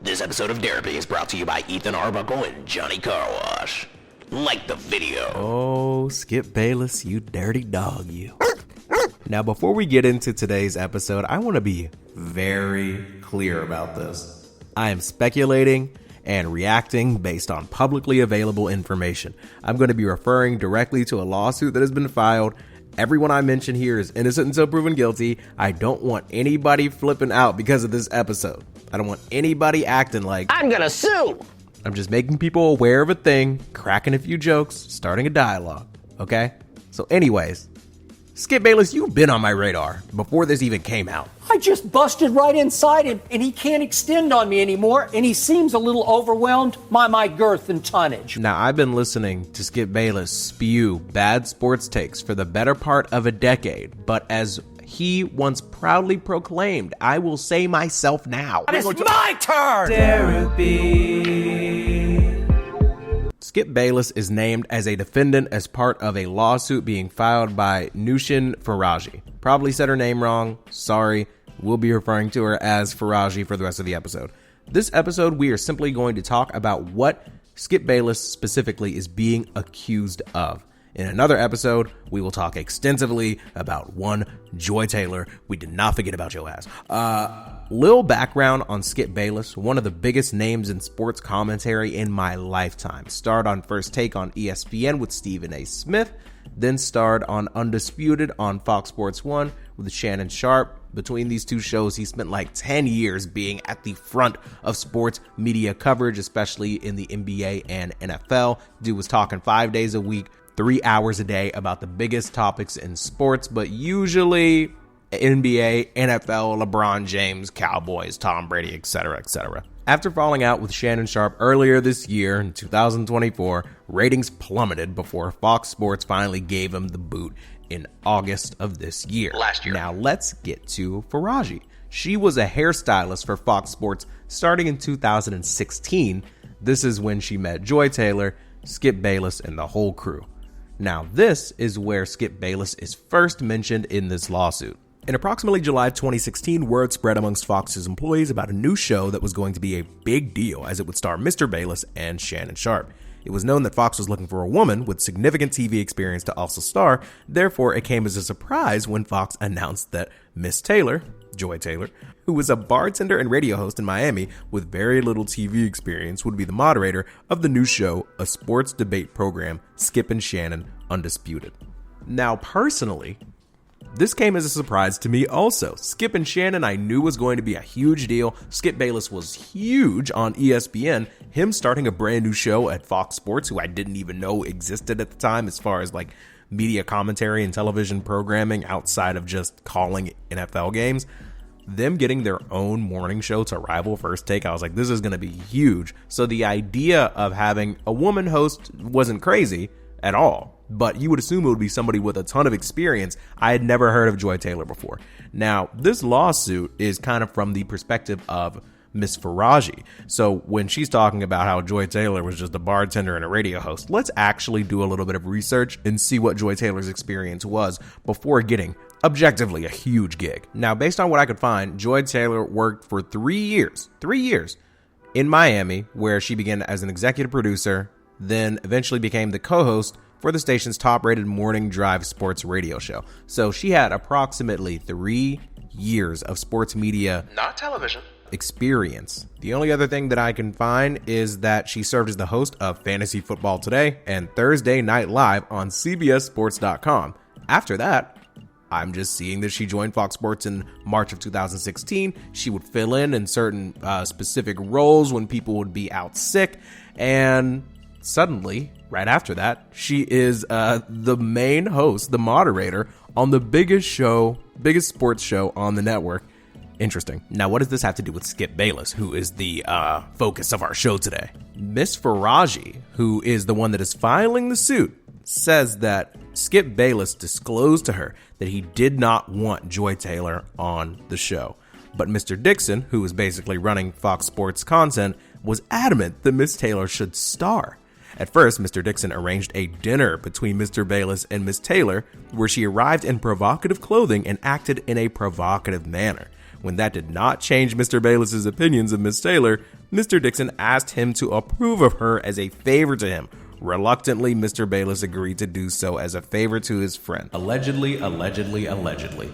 This episode of Derapy is brought to you by Ethan Arbuckle and Johnny Carwash. Like the video. Oh, Skip Bayless, you dirty dog, you. Now, before we get into today's episode, I want to be very clear about this. I am speculating and reacting based on publicly available information. I'm going to be referring directly to a lawsuit that has been filed. Everyone I mention here is innocent until proven guilty. I don't want anybody flipping out because of this episode. I don't want anybody acting like I'm gonna sue! I'm just making people aware of a thing, cracking a few jokes, starting a dialogue, okay? So anyways, Skip Bayless, you've been on my radar before this even came out. I just busted right inside him, and he can't extend on me anymore, and he seems a little overwhelmed by my girth and tonnage. Now, I've been listening to Skip Bayless spew bad sports takes for the better part of a decade, but as he once proudly proclaimed, I will say myself now. It's my turn! Derapy. Skip Bayless is named as a defendant as part of a lawsuit being filed by Nushin Faraji. Probably said her name wrong. Sorry. We'll be referring to her as Faraji for the rest of the episode. This episode, we are simply going to talk about what Skip Bayless specifically is being accused of. In another episode, we will talk extensively about one Joy Taylor. We did not forget about your ass. Little background on Skip Bayless, one of the biggest names in sports commentary in my lifetime. Starred on First Take on ESPN with Stephen A. Smith, then starred on Undisputed on Fox Sports 1 with Shannon Sharpe. Between these two shows, he spent like 10 years being at the front of sports media coverage, especially in the NBA and NFL. Dude was talking 5 days a week, 3 hours a day about the biggest topics in sports, but usually NBA, NFL, LeBron James, Cowboys, Tom Brady, etc., etc. After falling out with Shannon Sharpe earlier this year in 2024, ratings plummeted before Fox Sports finally gave him the boot in August of this year. Last year. Now let's get to Faraji. She was a hairstylist for Fox Sports starting in 2016. This is when she met Joy Taylor, Skip Bayless, and the whole crew. Now, this is where Skip Bayless is first mentioned in this lawsuit. In approximately July 2016, word spread amongst Fox's employees about a new show that was going to be a big deal as it would star Mr. Bayless and Shannon Sharpe. It was known that Fox was looking for a woman with significant TV experience to also star, therefore it came as a surprise when Fox announced that Miss Taylor, Joy Taylor, who was a bartender and radio host in Miami with very little TV experience, would be the moderator of the new show, a sports debate program, Skip and Shannon Undisputed. Now, personally, this came as a surprise to me also. Skip and Shannon I knew was going to be a huge deal. Skip Bayless was huge on ESPN. Him starting a brand new show at Fox Sports, who I didn't even know existed at the time as far as like media commentary and television programming outside of just calling NFL games. Them getting their own morning show to rival First Take, I was like, this is going to be huge. So the idea of having a woman host wasn't crazy at all. But you would assume it would be somebody with a ton of experience. I had never heard of Joy Taylor before. Now, this lawsuit is kind of from the perspective of Miss Faraji. So when she's talking about how Joy Taylor was just a bartender and a radio host, let's actually do a little bit of research and see what Joy Taylor's experience was before getting objectively a huge gig. Now, based on what I could find, Joy Taylor worked for 3 years in Miami, where she began as an executive producer, then eventually became the co-host for the station's top-rated morning drive sports radio show. So she had approximately 3 years of sports media, Not television. experience. The only other thing that I can find is that she served as the host of Fantasy Football Today and Thursday Night Live on CBSSports.com. After that, I'm just seeing that she joined Fox Sports in March of 2016. She would fill in certain specific roles when people would be out sick, and suddenly, right after that, she is the main host, the moderator on the biggest sports show on the network. Interesting. Now, what does this have to do with Skip Bayless, who is the focus of our show today? Miss Faraji, who is the one that is filing the suit, says that Skip Bayless disclosed to her that he did not want Joy Taylor on the show. But Mr. Dixon, who was basically running Fox Sports content, was adamant that Miss Taylor should star. At first, Mr. Dixon arranged a dinner between Mr. Bayless and Miss Taylor, where she arrived in provocative clothing and acted in a provocative manner. When that did not change Mr. Bayless's opinions of Miss Taylor, Mr. Dixon asked him to approve of her as a favor to him. Reluctantly, Mr. Bayless agreed to do so as a favor to his friend. Allegedly.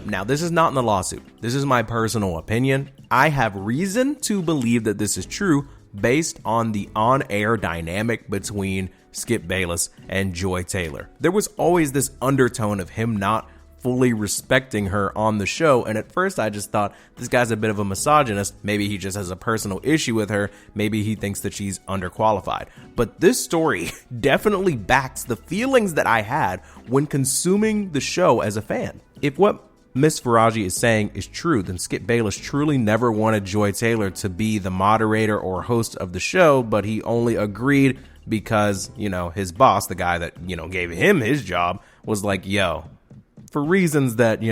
Now, this is not in the lawsuit. This is my personal opinion. I have reason to believe that this is true based on the on-air dynamic between Skip Bayless and Joy Taylor. There was always this undertone of him not fully respecting her on the show, and at first I just thought, this guy's a bit of a misogynist. Maybe he just has a personal issue with her. Maybe he thinks that she's underqualified. But this story definitely backs the feelings that I had when consuming the show as a fan. If what Miss Faraji is saying is true, then Skip Bayless truly never wanted Joy Taylor to be the moderator or host of the show, but he only agreed because, his boss, the guy that, gave him his job, was like, yo, for reasons that,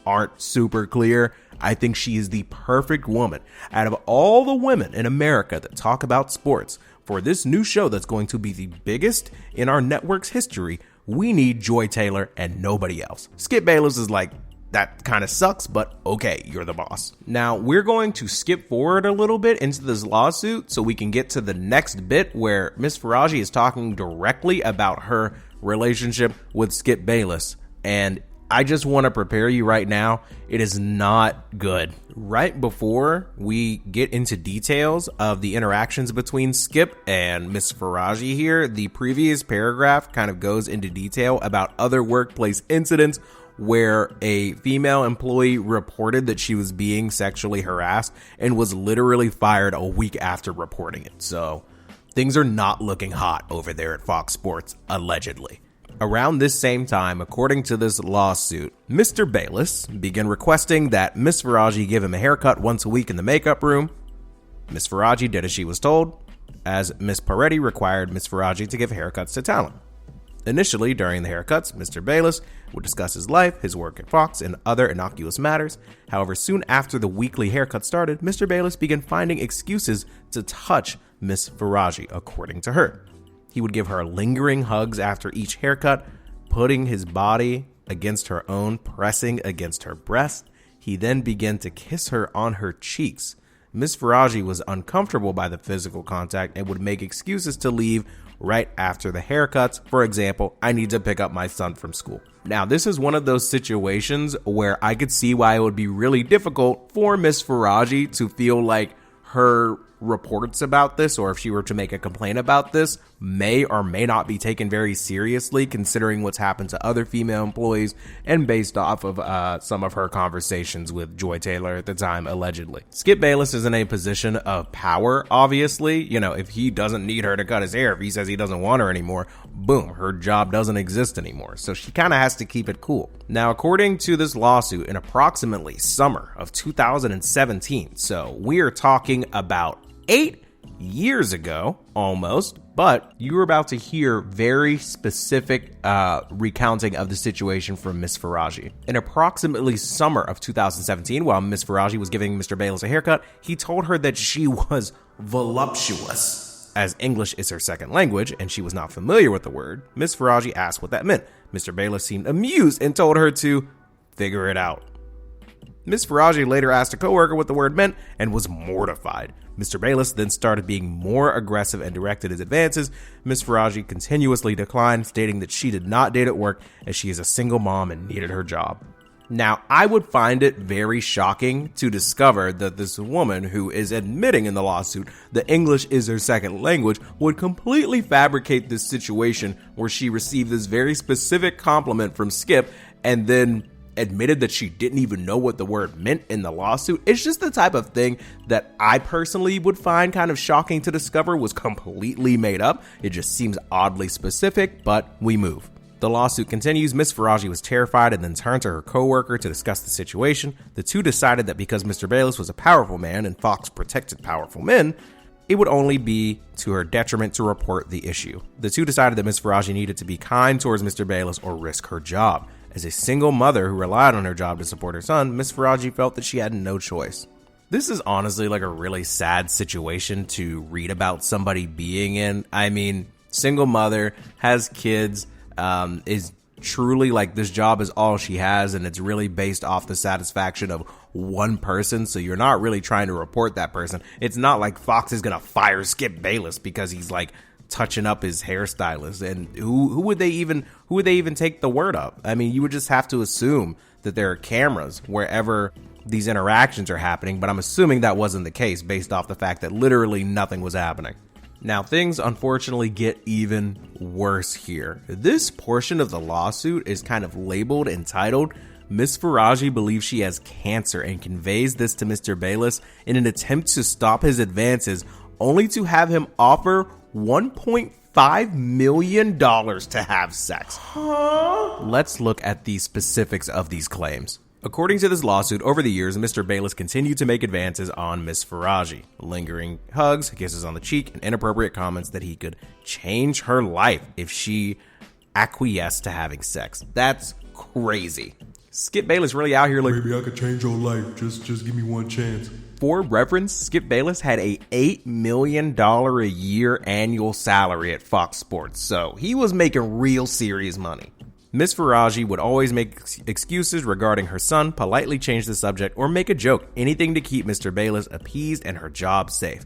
aren't super clear, I think she is the perfect woman out of all the women in America that talk about sports. For this new show that's going to be the biggest in our network's history, we need Joy Taylor and nobody else. Skip Bayless is like, that kind of sucks, but okay, you're the boss. Now, we're going to skip forward a little bit into this lawsuit so we can get to the next bit where Miss Faraji is talking directly about her relationship with Skip Bayless. And I just want to prepare you right now. It is not good. Right before we get into details of the interactions between Skip and Miss Faraji here, the previous paragraph kind of goes into detail about other workplace incidents where a female employee reported that she was being sexually harassed and was literally fired a week after reporting it. So things are not looking hot over there at Fox Sports, allegedly. Around this same time, according to this lawsuit, Mr. Bayless began requesting that Miss Faraji give him a haircut once a week in the makeup room. Miss Faraji did as she was told, as Miss Paretti required Miss Faraji to give haircuts to talent. Initially, during the haircuts, Mr. Bayless would discuss his life, his work at Fox, and other innocuous matters. However, soon after the weekly haircut started, Mr. Bayless began finding excuses to touch Miss Faraji, according to her. He would give her lingering hugs after each haircut, putting his body against her own, pressing against her breast. He then began to kiss her on her cheeks. Miss Faraji was uncomfortable by the physical contact and would make excuses to leave right after the haircuts. For example, I need to pick up my son from school. Now, this is one of those situations where I could see why it would be really difficult for Miss Faraji to feel like her reports about this, or if she were to make a complaint about this, may or may not be taken very seriously, considering what's happened to other female employees and based off of some of her conversations with Joy Taylor at the time, allegedly. Skip Bayless is in a position of power, obviously. If he doesn't need her to cut his hair, if he says he doesn't want her anymore, boom, her job doesn't exist anymore. So she kind of has to keep it cool. Now, according to this lawsuit, in approximately summer of 2017, so we are talking about 8 years ago, almost, but you were about to hear very specific recounting of the situation from Miss Faraji. In approximately summer of 2017, while Miss Faraji was giving Mr. Bayless a haircut, he told her that she was voluptuous. As English is her second language and she was not familiar with the word, Miss Faraji asked what that meant. Mr. Bayless seemed amused and told her to figure it out. Miss Faraji later asked a coworker what the word meant and was mortified. Mr. Bayless then started being more aggressive and directed his advances. Miss Faraji continuously declined, stating that she did not date at work as she is a single mom and needed her job. Now, I would find it very shocking to discover that this woman, who is admitting in the lawsuit that English is her second language, would completely fabricate this situation where she received this very specific compliment from Skip and then admitted that she didn't even know what the word meant in the lawsuit. It's just the type of thing that I personally would find kind of shocking to discover was completely made up. It just seems oddly specific, but we move. The lawsuit continues. Miss Faraji was terrified and then turned to her coworker to discuss the situation. The two decided that because Mr. Bayless was a powerful man and Fox protected powerful men, it would only be to her detriment to report the issue. The two decided that Miss Faraji needed to be kind towards Mr. Bayless or risk her job. As a single mother who relied on her job to support her son, Miss Faraji felt that she had no choice. This is honestly like a really sad situation to read about somebody being in. I mean, single mother, has kids, is truly like this job is all she has and it's really based off the satisfaction of one person, so you're not really trying to report that person. It's not like Fox is gonna fire Skip Bayless because he's like touching up his hairstylist. And who would they even take the word of? I mean, you would just have to assume that there are cameras wherever these interactions are happening, but I'm assuming that wasn't the case based off the fact that literally nothing was happening. Now, things unfortunately get even worse here. This portion of the lawsuit is kind of labeled and titled, Miss Faraji believes she has cancer and conveys this to Mr. Bayless in an attempt to stop his advances, only to have him offer $1.5 million to have sex. Let's look at the specifics of these claims. According to this lawsuit, over the years, Mr. Bayless continued to make advances on Miss Faraji, lingering hugs, kisses on the cheek, and inappropriate comments that he could change her life if she acquiesced to having sex. That's crazy. Skip Bayless really out here like, maybe I could change your life. Just give me one chance. For reference, Skip Bayless had a $8 million a year annual salary at Fox Sports, so he was making real serious money. Miss Faraji would always make excuses regarding her son, politely change the subject, or make a joke, anything to keep Mr. Bayless appeased and her job safe.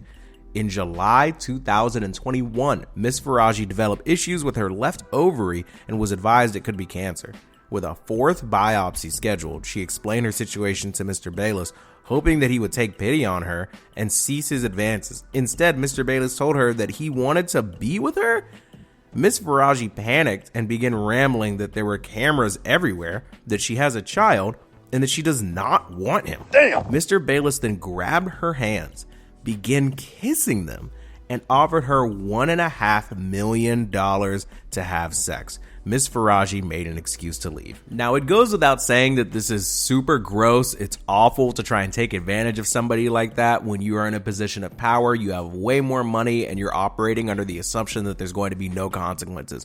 In July 2021, Miss Faraji developed issues with her left ovary and was advised it could be cancer. With a fourth biopsy scheduled, she explained her situation to Mr. Bayless, hoping that he would take pity on her and cease his advances. Instead, Mr. Bayless told her that he wanted to be with her. Miss Faraji panicked and began rambling that there were cameras everywhere, that she has a child, and that she does not want him. Damn! Mr. Bayless then grabbed her hands, began kissing them, and offered her $1.5 million to have sex. Miss Faraji made an excuse to leave. Now, it goes without saying that this is super gross. It's awful to try and take advantage of somebody like that when you are in a position of power, you have way more money, and you're operating under the assumption that there's going to be no consequences.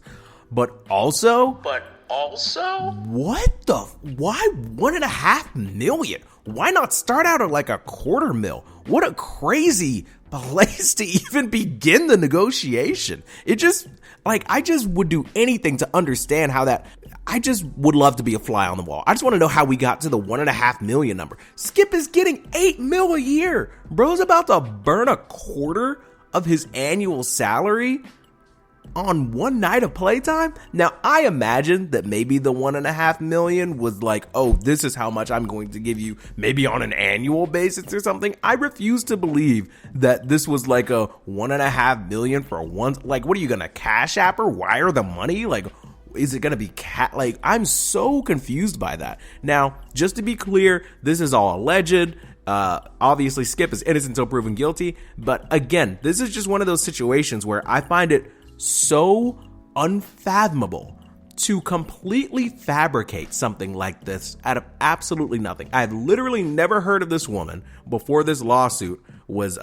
But also, why $1.5 million? Why not start out at like $250,000? What a crazy place to even begin the negotiation. It just, like, I just would do anything to understand how that, I just would love to be a fly on the wall. I just want to know how we got to the $1.5 million number. Skip is getting $8 million a year. Bro's about to burn a quarter of his annual salary on one night of playtime. Now, I imagine that maybe the $1.5 million was like, oh, this is how much I'm going to give you, maybe on an annual basis or something. I refuse to believe that this was like a $1.5 million for one. Like, what are you gonna Cash App or wire the money? Like, is it gonna be like, I'm so confused by that. Now, just to be clear, this is all alleged. Obviously, Skip is innocent until proven guilty. But again, this is just one of those situations where I find it so unfathomable to completely fabricate something like this out of absolutely nothing. I've literally never heard of this woman before this lawsuit was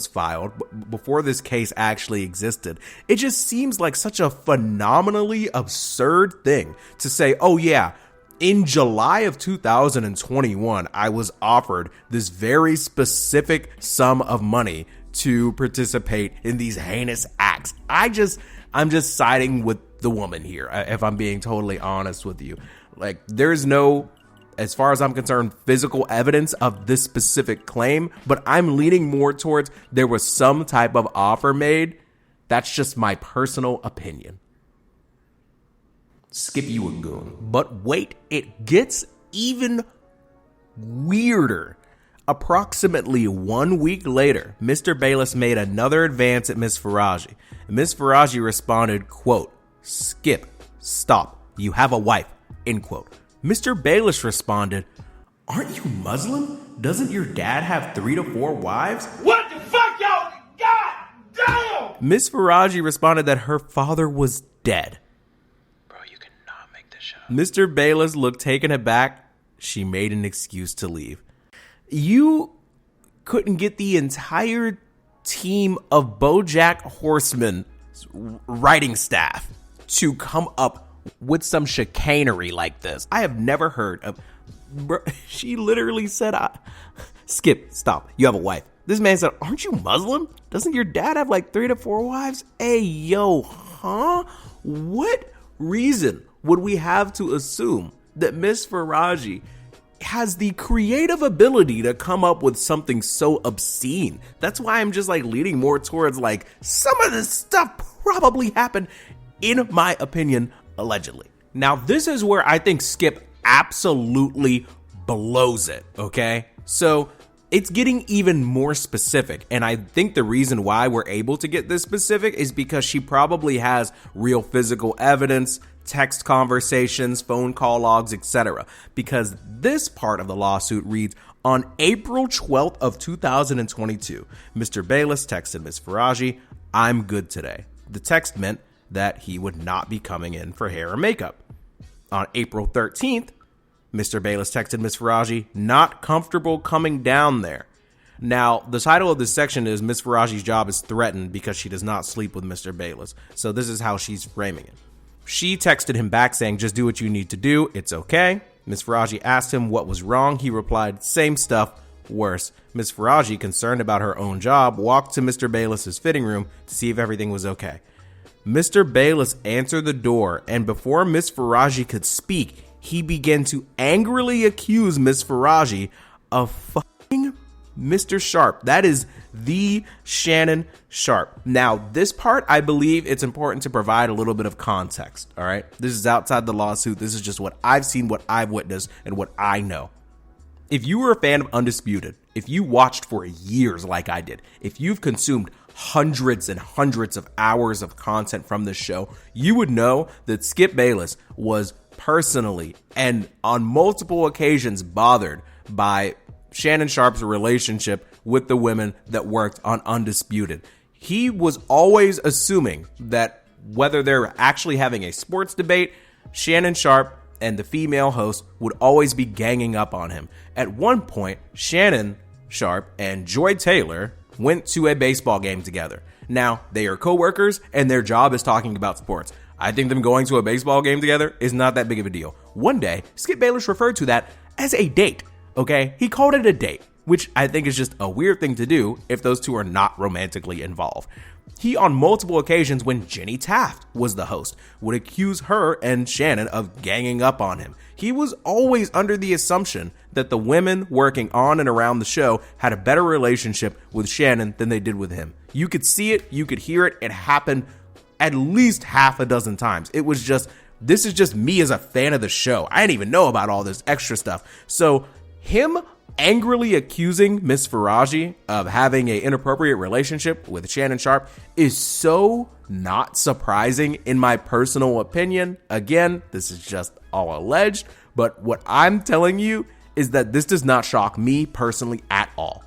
filed, before this case actually existed. It just seems like such a phenomenally absurd thing to say, oh yeah, in July of 2021, I was offered this very specific sum of money to participate in these heinous acts. I'm just siding with the woman here, if I'm being totally honest with you. Like, there's no, as far as I'm concerned, physical evidence of this specific claim, but I'm leaning more towards there was some type of offer made. That's just my personal opinion. Skip, you a goon. But wait, it gets even weirder. Approximately 1 week later, Mr. Bayless made another advance at Miss Faraji. Miss Faraji responded, quote, "Skip, stop, you have a wife," end quote. Mr. Bayless responded, "Aren't you Muslim? Doesn't your dad have 3 to 4 wives?" What the fuck, y'all? God damn! Miss Faraji responded that her father was dead. Bro, you cannot make this shit up. Mr. Bayless looked taken aback. She made an excuse to leave. You couldn't get the entire team of BoJack Horseman's writing staff to come up with some chicanery like this. I have never heard of. Bro, she literally said, "Skip, stop. You have a wife." This man said, "Aren't you Muslim? Doesn't your dad have like 3 to 4 wives?" Hey, yo, huh? What reason would we have to assume that Miss Faraji has the creative ability to come up with something so obscene? That's why I'm just like leaning more towards like some of this stuff probably happened, in my opinion, allegedly. Now, this is where I think Skip absolutely blows it, okay? So it's getting even more specific, and I think the reason why we're able to get this specific is because she probably has real physical evidence, text conversations, phone call logs, etc. Because this part of the lawsuit reads, on April 12th of 2022, Mr. Bayless texted Ms. Faraji, "I'm good today." The text meant that he would not be coming in for hair or makeup. On April 13th, Mr. Bayless texted Ms. Faraji, "Not comfortable coming down there." Now, the title of this section is Ms. Faraji's job is threatened because she does not sleep with Mr. Bayless. So this is how she's framing it. She texted him back saying, "Just do what you need to do. It's okay." Ms. Faraji asked him what was wrong. He replied, "Same stuff, worse." Ms. Faraji, concerned about her own job, walked to Mr. Bayless's fitting room to see if everything was okay. Mr. Bayless answered the door, and before Ms. Faraji could speak, he began to angrily accuse Ms. Faraji of fucking Mr. Sharp. That is the Shannon Sharp. Now, this part, I believe it's important to provide a little bit of context, all right? This is outside the lawsuit. This is just what I've seen, what I've witnessed, and what I know. If you were a fan of Undisputed, if you watched for years like I did, if you've consumed hundreds and hundreds of hours of content from this show, you would know that Skip Bayless was personally and on multiple occasions bothered by Shannon Sharp's relationship with the women that worked on Undisputed. He was always assuming that whether they're actually having a sports debate, Shannon Sharp and the female host would always be ganging up on him. At one point, Shannon Sharp and Joy Taylor went to a baseball game together. Now, they are co-workers and their job is talking about sports. I think them going to a baseball game together is not that big of a deal. One day, Skip Bayless referred to that as a date, okay? He called it a date, which I think is just a weird thing to do if those two are not romantically involved. He, on multiple occasions when Jenny Taft was the host, would accuse her and Shannon of ganging up on him. He was always under the assumption that the women working on and around the show had a better relationship with Shannon than they did with him. You could see it, you could hear it, it happened at least half a dozen times. It was just, this is just me as a fan of the show. I didn't even know about all this extra stuff. So him angrily accusing Miss Faraji of having an inappropriate relationship with Shannon Sharp is so not surprising in my personal opinion. Again, this is just all alleged, but what I'm telling you is that this does not shock me personally at all.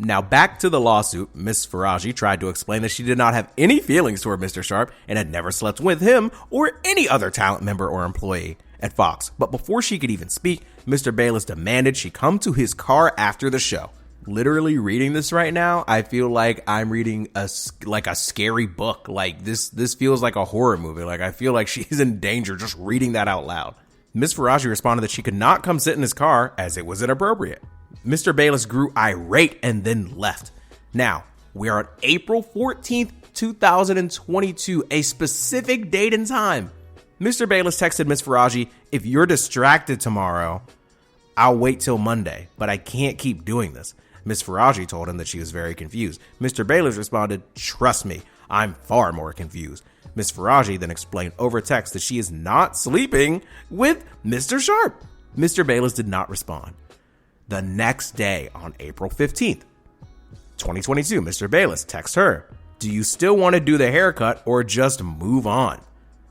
Now back to the lawsuit. Miss Faraji tried to explain that she did not have any feelings toward Mr. Sharp and had never slept with him or any other talent member or employee at Fox. But before she could even speak, Mr. Bayless demanded she come to his car after the show. Literally reading this right now, I feel like I'm reading a scary book. Like this feels like a horror movie. Like I feel like she's in danger just reading that out loud. Miss Faraji responded that she could not come sit in his car as it was inappropriate. Mr. Bayless grew irate and then left. Now, we are on April 14th, 2022, a specific date and time. Mr. Bayless texted Miss Faraji, "If you're distracted tomorrow, I'll wait till Monday, but I can't keep doing this." Miss Faraji told him that she was very confused. Mr. Bayless responded, "Trust me, I'm far more confused." Miss Faraji then explained over text that she is not sleeping with Mr. Sharp. Mr. Bayless did not respond. The next day, on April 15th, 2022, Mr. Bayless texts her, "Do you still want to do the haircut or just move on?"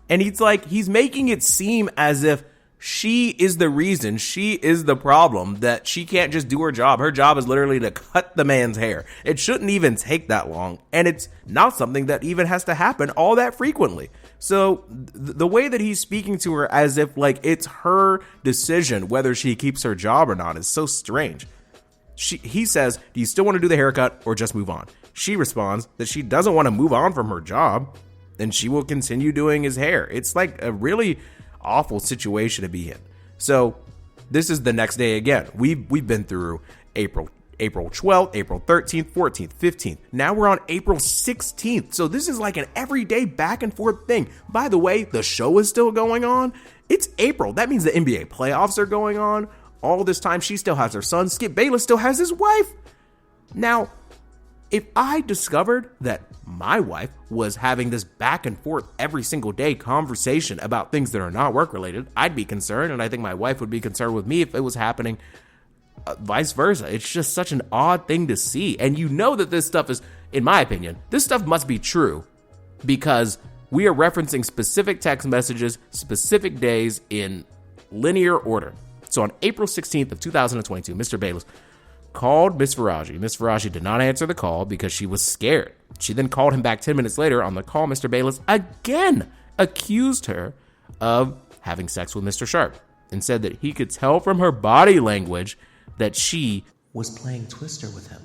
And he's making it seem as if she is the reason, she is the problem, that she can't just do her job. Her job is literally to cut the man's hair. It shouldn't even take that long. And it's not something that even has to happen all that frequently. So the way that he's speaking to her as if like it's her decision whether she keeps her job or not is so strange. He says, "Do you still want to do the haircut or just move on?" She responds that she doesn't want to move on from her job and she will continue doing his hair. It's like a really awful situation to be in. So this is the next day again. We've been through April April 12th, April 13th, 14th, 15th. Now we're on April 16th. So this is like an everyday back and forth thing. By the way, the show is still going on. It's April. That means the NBA playoffs are going on. All this time, she still has her son. Skip Bayless still has his wife. Now, if I discovered that my wife was having this back and forth every single day conversation about things that are not work related, I'd be concerned. And I think my wife would be concerned with me if it was happening vice versa. It's just such an odd thing to see. And you know that this stuff is, in my opinion, this stuff must be true because we are referencing specific text messages, specific days in linear order. So on April 16th of 2022, Mr. Bayless called Miss Faraji. Miss Faraji did not answer the call because she was scared. She then called him back 10 minutes later. On the call, Mr. Bayless again accused her of having sex with Mr. Sharp and said that he could tell from her body language that she was playing Twister with him.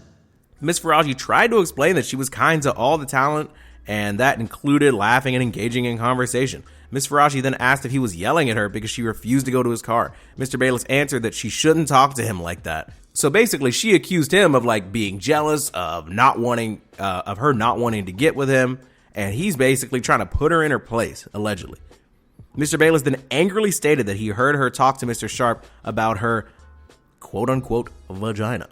Miss Faraji tried to explain that she was kind to all the talent, and that included laughing and engaging in conversation. Miss Faraji then asked if he was yelling at her because she refused to go to his car. Mr. Bayless answered that she shouldn't talk to him like that. So basically, she accused him of like being jealous, of her not wanting to get with him, and he's basically trying to put her in her place, allegedly. Mr. Bayless then angrily stated that he heard her talk to Mr. Sharp about her quote-unquote vagina.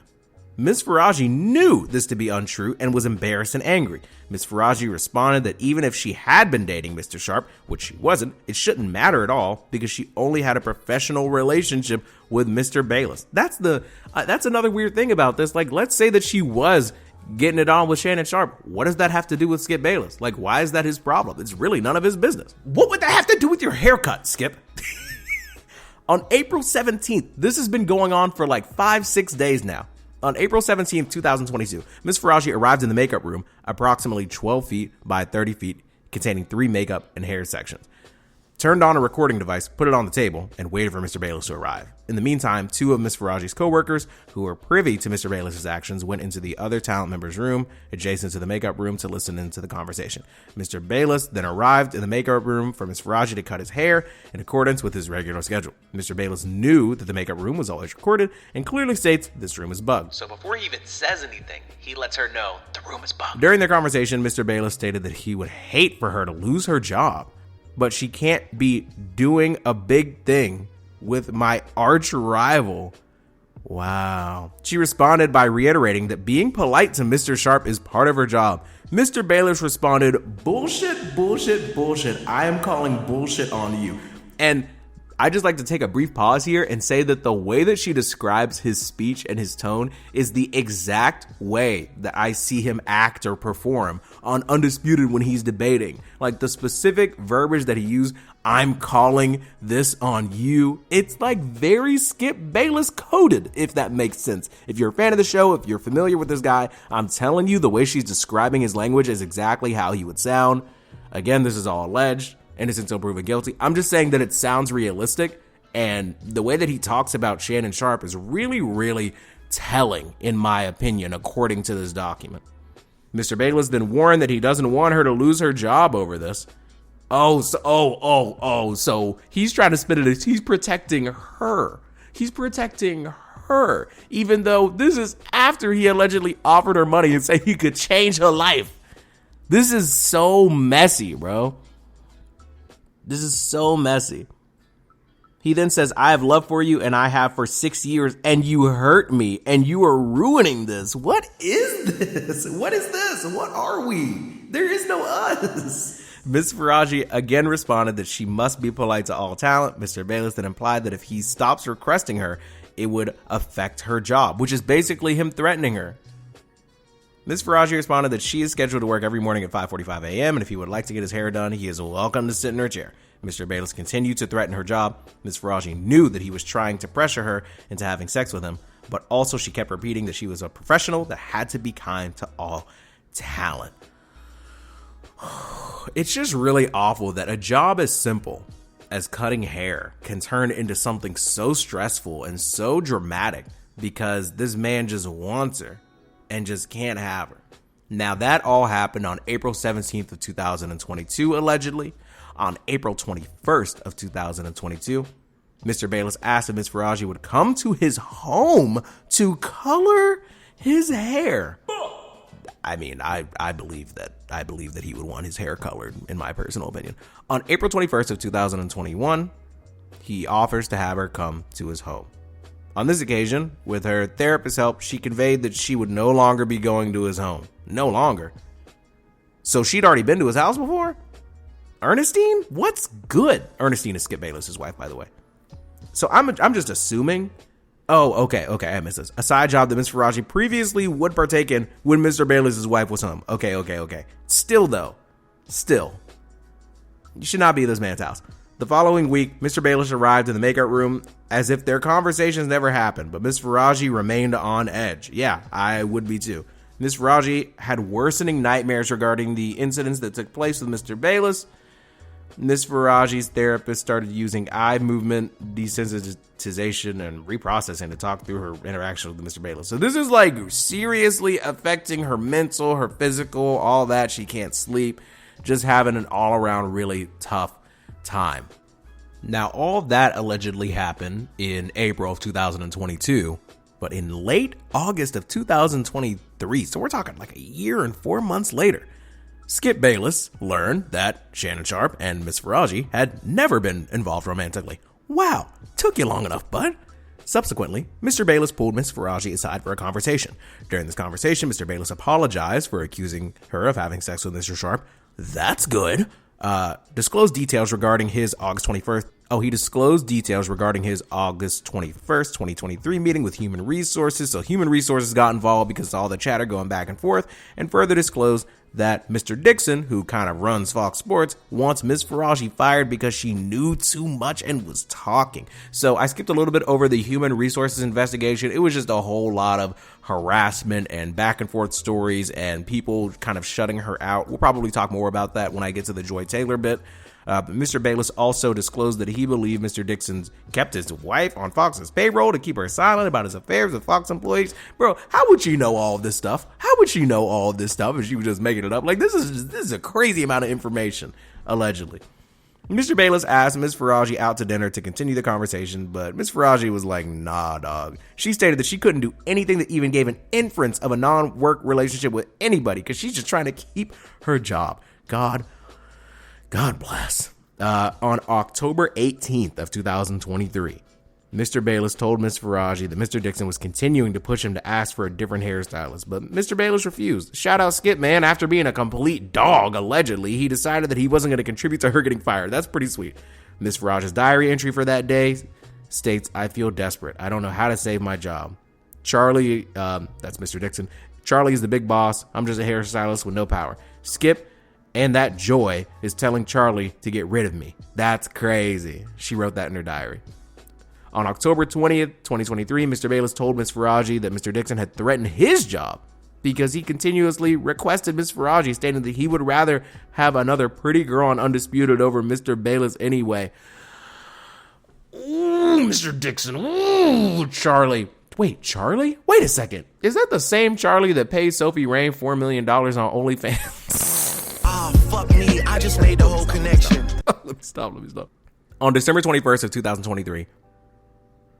Miss Faraji knew this to be untrue and was embarrassed and angry. Miss Faraji responded that even if she had been dating Mr. Sharp, which she wasn't, it shouldn't matter at all because she only had a professional relationship with Mr. Bayless. That's another weird thing about this. Like, let's say that she was getting it on with Shannon Sharp. What does that have to do with Skip Bayless? Like, why is that his problem? It's really none of his business. What would that have to do with your haircut, Skip? On April 17th, this has been going on for like 5-6 days now. On April 17th, 2022, Ms. Faraji arrived in the makeup room, approximately 12 feet by 30 feet, containing 3 makeup and hair sections. Turned on a recording device, put it on the table, and waited for Mr. Bayless to arrive. In the meantime, 2 of Ms. Faraji's co-workers, who were privy to Mr. Bayless's actions, went into the other talent member's room, adjacent to the makeup room, to listen into the conversation. Mr. Bayless then arrived in the makeup room for Ms. Faraji to cut his hair in accordance with his regular schedule. Mr. Bayless knew that the makeup room was always recorded and clearly states this room is bugged. So before he even says anything, he lets her know the room is bugged. During their conversation, Mr. Bayless stated that he would hate for her to lose her job, but she can't be doing a big thing with my arch rival. Wow. She responded by reiterating that being polite to Mr. Sharp is part of her job. Mr. Bayless responded, bullshit, bullshit, bullshit. I am calling bullshit on you. And I just like to take a brief pause here and say that the way that she describes his speech and his tone is the exact way that I see him act or perform on Undisputed when he's debating. Like the specific verbiage that he used, I'm calling this on you. It's like very Skip Bayless coded, if that makes sense. If you're a fan of the show, if you're familiar with this guy, I'm telling you the way she's describing his language is exactly how he would sound. Again, this is all alleged. Innocent until proven guilty. I'm just saying that it sounds realistic, and the way that he talks about Shannon Sharp is really, really telling, in my opinion, according to this document. Mr. Bayless then warned that he doesn't want her to lose her job over this. So he's trying to spin it as he's protecting her. He's protecting her, even though this is after he allegedly offered her money and said he could change her life. This is so messy, bro. This is so messy. He then says, I have love for you and I have for 6 years and you hurt me and you are ruining this. What is this? What is this? What are we? There is no us. Ms. Faraji again responded that she must be polite to all talent. Mr. Bayless then implied that if he stops requesting her, it would affect her job, which is basically him threatening her. Ms. Faraji responded that she is scheduled to work every morning at 5:45 a.m. and if he would like to get his hair done, he is welcome to sit in her chair. Mr. Bayless continued to threaten her job. Ms. Faraji knew that he was trying to pressure her into having sex with him, but also she kept repeating that she was a professional that had to be kind to all talent. It's just really awful that a job as simple as cutting hair can turn into something so stressful and so dramatic because this man just wants her and just can't have her. Now that all happened on April 17th of 2022, allegedly. On April 21st of 2022, Mr. Bayless asked if Ms. Faraji would come to his home to color his hair. I mean, I believe that he would want his hair colored, in my personal opinion. On April 21st of 2021, he offers to have her come to his home. On this occasion, with her therapist's help, she conveyed that she would no longer be going to his home. No longer. So she'd already been to his house before? Ernestine? What's good? Ernestine is Skip Bayless' wife, by the way. So I'm just assuming. Oh, okay, I missed this. A side job that Ms. Faraji previously would partake in when Mr. Bayless' wife was home. Okay. Still, though. You should not be at this man's house. The following week, Mr. Bayless arrived in the makeup room as if their conversations never happened, but Ms. Faraji remained on edge. Yeah, I would be too. Ms. Faraji had worsening nightmares regarding the incidents that took place with Mr. Bayless. Ms. Faraji's therapist started using eye movement desensitization and reprocessing to talk through her interaction with Mr. Bayless. So this is like seriously affecting her mental, her physical, all that. She can't sleep, just having an all around really tough time. Now, all that allegedly happened in April of 2022, but in late August of 2023, so we're talking like a year and 4 months later, Skip Bayless learned that Shannon Sharpe and Miss Faraji had never been involved romantically. Wow, took you long enough, bud. Subsequently, Mr. Bayless pulled Miss Faraji aside for a conversation. During this conversation, Mr. Bayless apologized for accusing her of having sex with Mr. Sharpe. That's good. Disclosed details regarding his August 21st. He disclosed details regarding his August 21st, 2023 meeting with Human Resources. So Human Resources got involved because of all the chatter going back and forth, and further disclosed that Mr. Dixon, who kind of runs Fox Sports, wants Ms. Faraji fired because she knew too much and was talking. So I skipped a little bit over the Human Resources investigation. It was just a whole lot of harassment and back and forth stories and people kind of shutting her out. We'll probably talk more about that when I get to the Joy Taylor bit. But Mr. Bayless also disclosed that he believed Mr. Dixon kept his wife on Fox's payroll to keep her silent about his affairs with Fox employees. Bro, how would she know all of this stuff? How would she know all of this stuff if she was just making it up? Like, this is a crazy amount of information, allegedly. Mr. Bayless asked Ms. Faraji out to dinner to continue the conversation, but Ms. Faraji was like, nah, dog. She stated that she couldn't do anything that even gave an inference of a non-work relationship with anybody because she's just trying to keep her job. God bless. On October 18th of 2023, Mr. Bayless told Ms. Faraji that Mr. Dixon was continuing to push him to ask for a different hairstylist, but Mr. Bayless refused. Shout out Skip, man. After being a complete dog, allegedly, he decided that he wasn't going to contribute to her getting fired. That's pretty sweet. Ms. Faraji's diary entry for that day states, I feel desperate. I don't know how to save my job. Charlie, that's Mr. Dixon. Charlie is the big boss. I'm just a hairstylist with no power. Skip and that Joy is telling Charlie to get rid of me. That's crazy. She wrote that in her diary. On October 20th, 2023, Mr. Bayless told Ms. Faraji that Mr. Dixon had threatened his job because he continuously requested Ms. Faraji, stating that he would rather have another pretty girl on Undisputed over Mr. Bayless anyway. Ooh, Mr. Dixon. Ooh, Charlie. Wait, Charlie? Wait a second. Is that the same Charlie that paid Sophie Rain $4 million on OnlyFans? Fuck me, I just made the whole connection. Let me stop. On December 21st of 2023,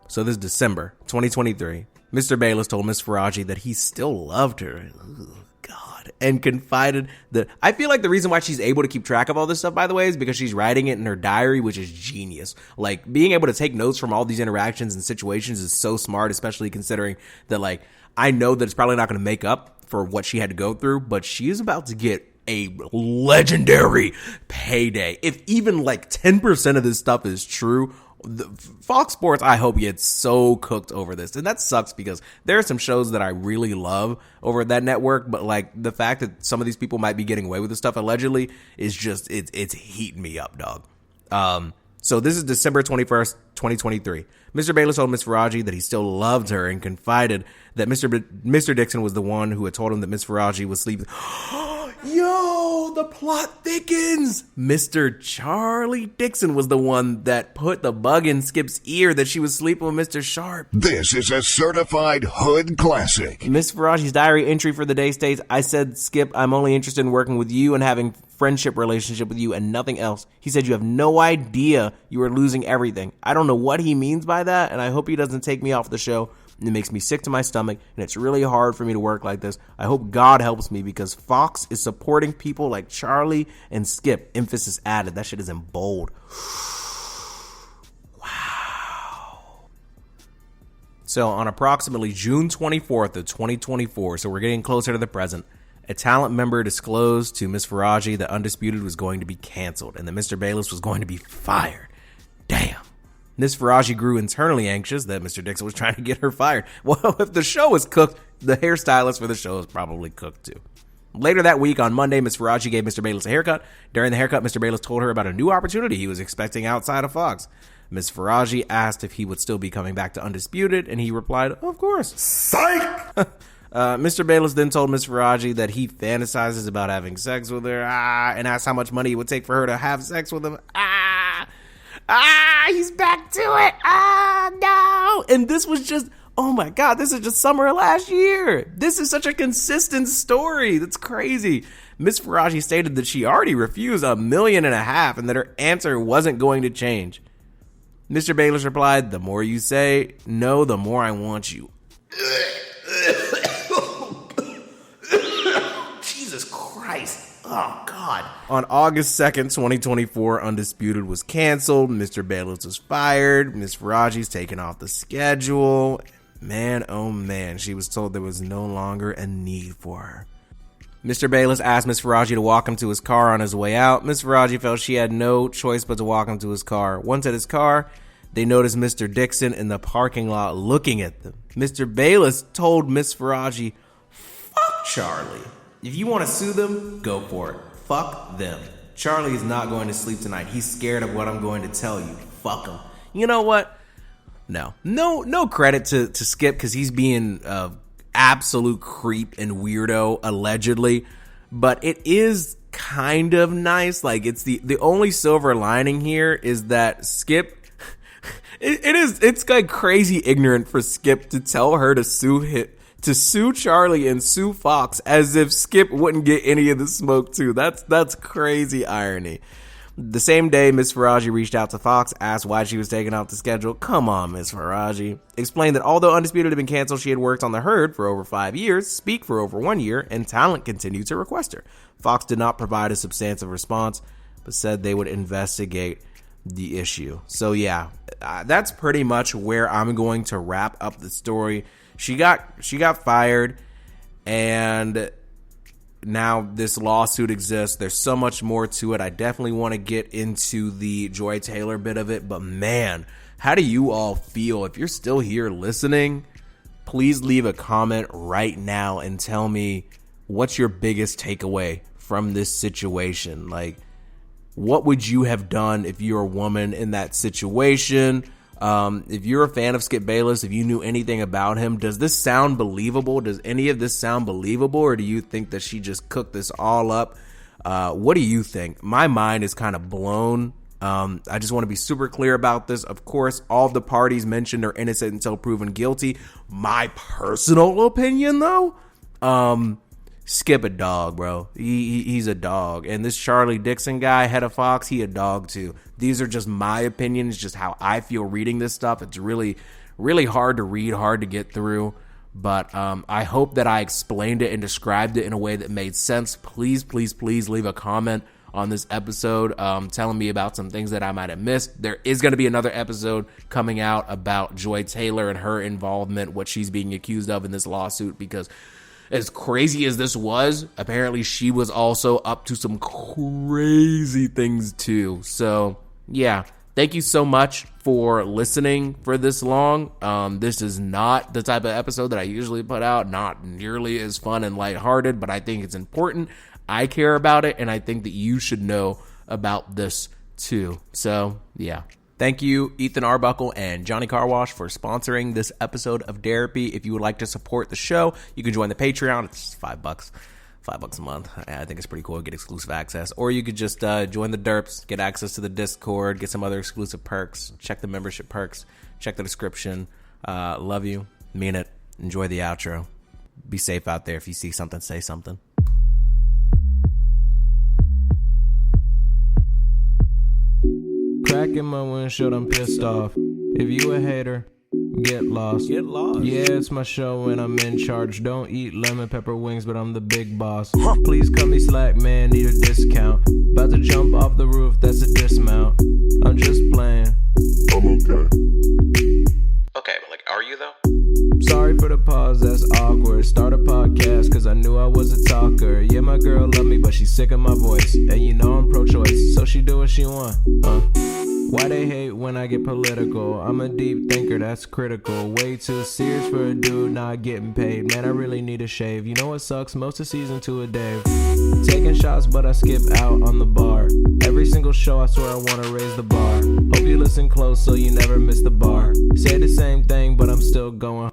so this is December 2023, Mr. Bayless told Ms. Faraji that he still loved her. Oh, God. And confided that, I feel like the reason why she's able to keep track of all this stuff, by the way, is because she's writing it in her diary, which is genius. Like, being able to take notes from all these interactions and situations is so smart, especially considering that, like, I know that it's probably not going to make up for what she had to go through, but she is about to get a legendary payday. If even like 10% of this stuff is true, Fox Sports, I hope, gets so cooked over this. And that sucks because there are some shows that I really love over at that network, but like the fact that some of these people might be getting away with this stuff allegedly is just, it's heating me up, dog. So this is December 21st, 2023. Mr. Bayless told Ms. Faraji that he still loved her and confided that Mr. Dixon was the one who had told him that Ms. Faraji was sleeping. Yo, the plot thickens. Mr. Charlie Dixon was the one that put the bug in Skip's ear that she was sleeping with Mr. Sharpe. This is a certified hood classic. Ms. Faraji's diary entry for the day states, I said, Skip, I'm only interested in working with you and having friendship relationship with you and nothing else. He said you have no idea you are losing everything. I don't know what he means by that, and I hope he doesn't take me off the show. It makes me sick to my stomach, and it's really hard for me to work like this. I hope God helps me because Fox is supporting people like Charlie and Skip. Emphasis added. That shit is in bold. Wow. So on approximately June 24th of 2024, so we're getting closer to the present, a talent member disclosed to Miss Faraji that Undisputed was going to be canceled and that Mr. Bayless was going to be fired. Damn. Miss Faraji grew internally anxious that Mr. Dixon was trying to get her fired. Well, if the show is cooked, the hairstylist for the show is probably cooked too. Later that week, on Monday, Miss Faraji gave Mr. Bayless a haircut. During the haircut, Mr. Bayless told her about a new opportunity he was expecting outside of Fox. Miss Faraji asked if he would still be coming back to Undisputed, and he replied, of course. Psych! Mr. Bayless then told Miss Faraji that he fantasizes about having sex with her, and asked how much money it would take for her to have sex with him. He's back to it. No. And this was just, oh my God, this is just summer of last year. This is such a consistent story. That's crazy. Miss Faraji stated that she already refused $1.5 million and that her answer wasn't going to change. Mr. Bayless replied, the more you say no, the more I want you. Jesus Christ. Oh, God. On August 2nd, 2024, Undisputed was canceled. Mr. Bayless was fired. Miss Faraji's taken off the schedule. Man, oh man, she was told there was no longer a need for her. Mr. Bayless asked Miss Faraji to walk him to his car on his way out. Miss Faraji felt she had no choice but to walk him to his car. Once at his car, they noticed Mr. Dixon in the parking lot looking at them. Mr. Bayless told Miss Faraji, fuck Charlie. If you want to sue them, go for it. Fuck them. Charlie is not going to sleep tonight. He's scared of what I'm going to tell you. Fuck him. You know what? No credit to Skip because he's being absolute creep and weirdo, allegedly. But it is kind of nice. Like, it's the only silver lining here is that Skip... It's like crazy ignorant for Skip to tell her to sue Charlie and sue Fox as if Skip wouldn't get any of the smoke too. That's crazy irony. The same day, Miss Faraji reached out to Fox, asked why she was taking off the schedule. Come on, Miss Faraji. Explained that although Undisputed had been canceled, she had worked on The Herd for over 5 years, Speak for over 1 year, and Talent continued to request her. Fox did not provide a substantive response, but said they would investigate the issue. So yeah, that's pretty much where I'm going to wrap up the story. She got fired, and now this lawsuit exists. There's so much more to it. I definitely want to get into the Joy Taylor bit of it, but man, how do you all feel? If you're still here listening, please leave a comment right now and tell me what's your biggest takeaway from this situation. Like, what would you have done if you're a woman in that situation? If you're a fan of Skip Bayless, if you knew anything about him, does this sound believable? Does any of this sound believable? Or do you think that she just cooked this all up? What do you think? My mind is kind of blown. I just want to be super clear about this. Of course, all of the parties mentioned are innocent until proven guilty. My personal opinion, though, Skip a dog, bro. He's a dog. And this Charlie Dixon guy, head of Fox, he a dog too. These are just my opinions, just how I feel reading this stuff. It's really, really hard to read, hard to get through. But I hope that I explained it and described it in a way that made sense. Please, please, please leave a comment on this episode telling me about some things that I might have missed. There is going to be another episode coming out about Joy Taylor and her involvement, what she's being accused of in this lawsuit, because as crazy as this was, apparently she was also up to some crazy things too. So yeah, thank you so much for listening for this long. This is not the type of episode that I usually put out, not nearly as fun and lighthearted, but I think it's important. I care about it, and I think that you should know about this too. So yeah. Thank you, Ethan Arbuckle and Johnny Car Wash, for sponsoring this episode of Derapy. If you would like to support the show, you can join the Patreon. It's $5 a month. I think it's pretty cool. Get exclusive access. Or you could just join the derps, get access to the Discord, get some other exclusive perks. Check the membership perks. Check the description. Love you. Mean it. Enjoy the outro. Be safe out there. If you see something, say something. Cracking my windshield, I'm pissed off. If you a hater, Get lost. Get lost. Yeah, it's my show and I'm in charge. Don't eat lemon pepper wings, but I'm the big boss. Please cut me slack, man, need a discount. About to jump off the roof, that's a dismount. I'm just playing. I'm okay. Okay, but like, are you though? Sorry for the pause, that's awkward. Start a podcast cause I knew I was a talker. Yeah, my girl love me, but she's sick of my voice. And you know I'm pro-choice, so she do what she want. Why they hate when I get political? I'm a deep thinker, that's critical. Way too serious for a dude not getting paid. Man, I really need a shave. You know what sucks? Most of season 2 of Dave. Taking shots, but I skip out on the bar. Every single show, I swear I wanna raise the bar. Hope you listen close so you never miss the bar. Say the same thing, but I'm still going.